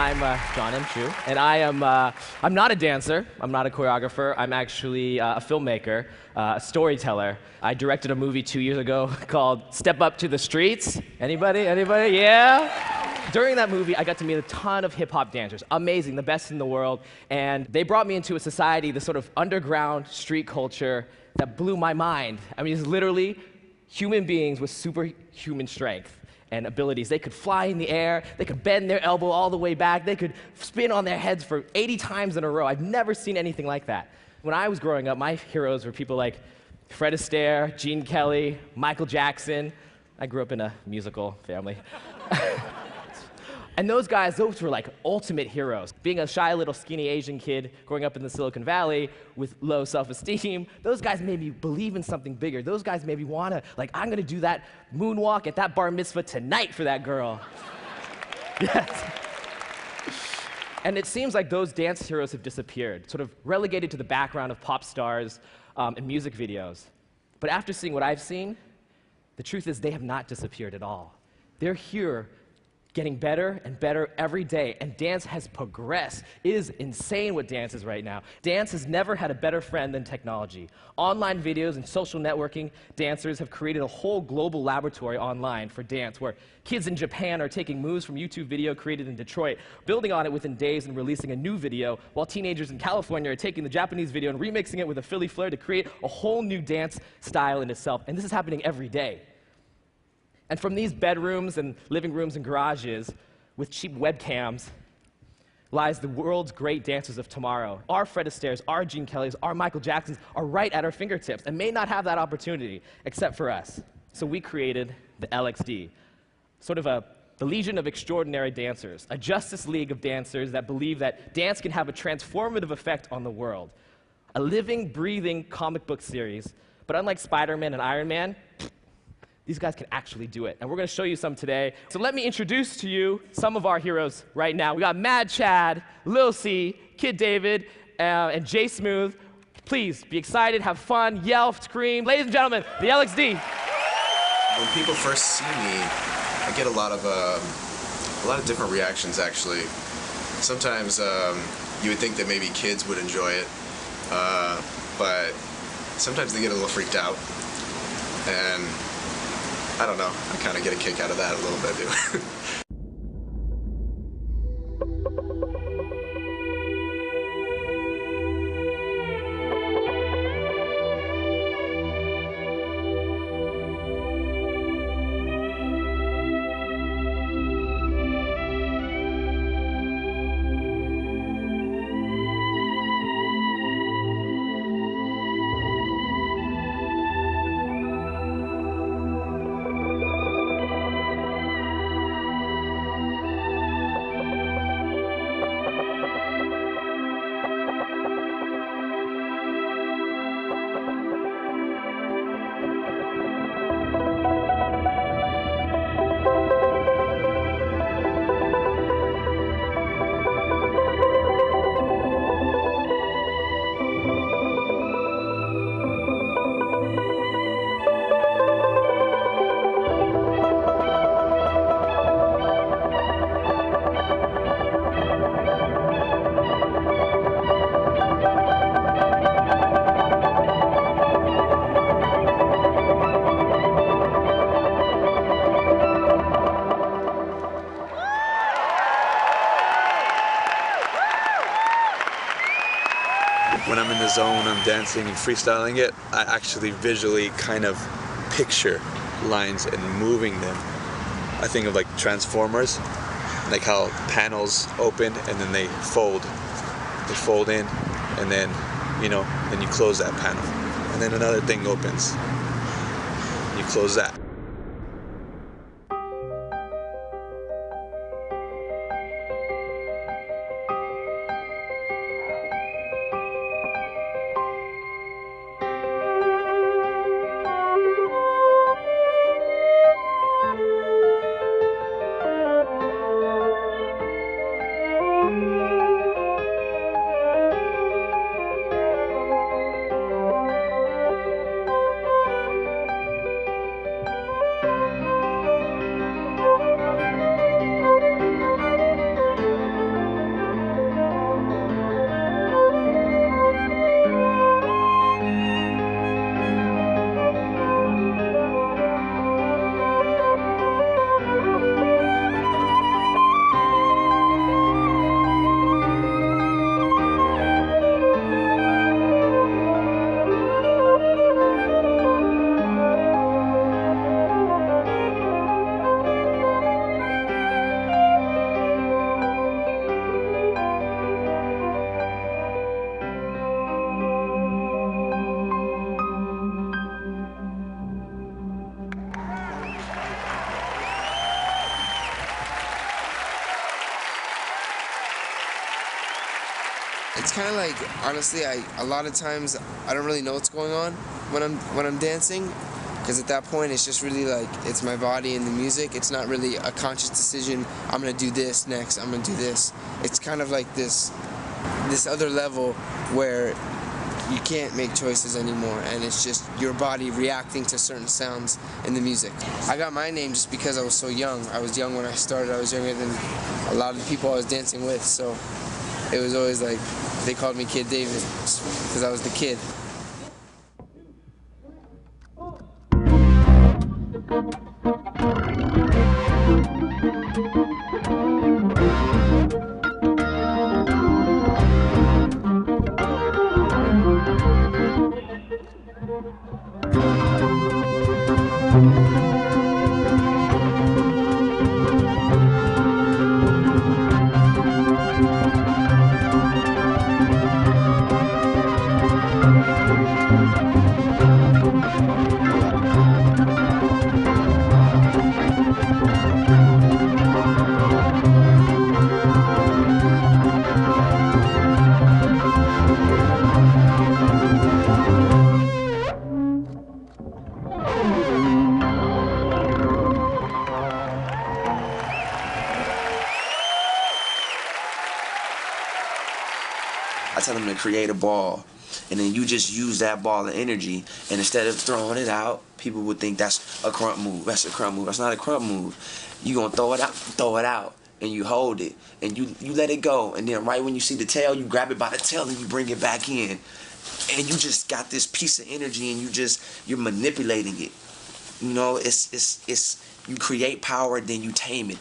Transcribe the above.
I'm John M. Chu, and I'm not a dancer, I'm not a choreographer, I'm actually a filmmaker, a storyteller. I directed a movie 2 years ago called Step Up to the Streets. Anybody? Yeah? During that movie, I got to meet a ton of hip-hop dancers, amazing, the best in the world, and they brought me into a society, this sort of underground street culture that blew my mind. I mean, it's literally human beings with superhuman strength and abilities. They could fly in the air, they could bend their elbow all the way back, they could spin on their heads for 80 times in a row. I've never seen anything like that. When I was growing up, my heroes were people like Fred Astaire, Gene Kelly, Michael Jackson. I grew up in a musical family. And those guys, those were like ultimate heroes. Being a shy little skinny Asian kid growing up in the Silicon Valley with low self-esteem, those guys made me believe in something bigger. Those guys made me wanna, like, I'm gonna do that moonwalk at that bar mitzvah tonight for that girl. Yes. And it seems like those dance heroes have disappeared, sort of relegated to the background of pop stars and music videos. But after seeing what I've seen, the truth is they have not disappeared at all. They're here, getting better and better every day, and dance has progressed. It is insane what dance is right now. Dance has never had a better friend than technology. Online videos and social networking, dancers have created a whole global laboratory online for dance, where kids in Japan are taking moves from YouTube video created in Detroit, building on it within days and releasing a new video, while teenagers in California are taking the Japanese video and remixing it with a Philly flair to create a whole new dance style in itself. And this is happening every day. And from these bedrooms and living rooms and garages with cheap webcams lies the world's great dancers of tomorrow. Our Fred Astaire's, our Gene Kelly's, our Michael Jackson's are right at our fingertips and may not have that opportunity except for us. So we created the LXD, sort of the Legion of Extraordinary Dancers, a Justice League of dancers that believe that dance can have a transformative effect on the world. A living, breathing comic book series, but unlike Spider-Man and Iron Man, these guys can actually do it, and we're going to show you some today. So let me introduce to you some of our heroes right now. We got Mad Chad, Lil C, Kid David, and Jay Smooth. Please be excited, have fun, yell, scream. Ladies and gentlemen, the LXD. When people first see me, I get a lot of different reactions. Actually, sometimes you would think that maybe kids would enjoy it, but sometimes they get a little freaked out, and I don't know, I kind of get a kick out of that a little bit too. When I'm in the zone, I'm dancing and freestyling it, I actually visually kind of picture lines and moving them. I think of like Transformers, like how panels open and then they fold. They fold in and then, then you close that panel. And then another thing opens. You close that. It's kind of like, honestly, a lot of times I don't really know what's going on when I'm dancing, because at that point it's just really like, it's my body and the music. It's not really a conscious decision, I'm gonna do this next, I'm gonna do this. It's kind of like this other level where you can't make choices anymore, and it's just your body reacting to certain sounds in the music. I got my name just because I was so young. I was young when I started. I was younger than a lot of the people I was dancing with, so it was always like, they called me Kid David because I was the kid. I tell them to create a ball, and then you just use that ball of energy, and instead of throwing it out, people would think that's a crump move. That's a crump move. That's not a crump move. You gonna throw it out, and you hold it, and you let it go, and then right when you see the tail, you grab it by the tail and you bring it back in, and you just got this piece of energy, and you're manipulating it. You know, it's you create power, then you tame it.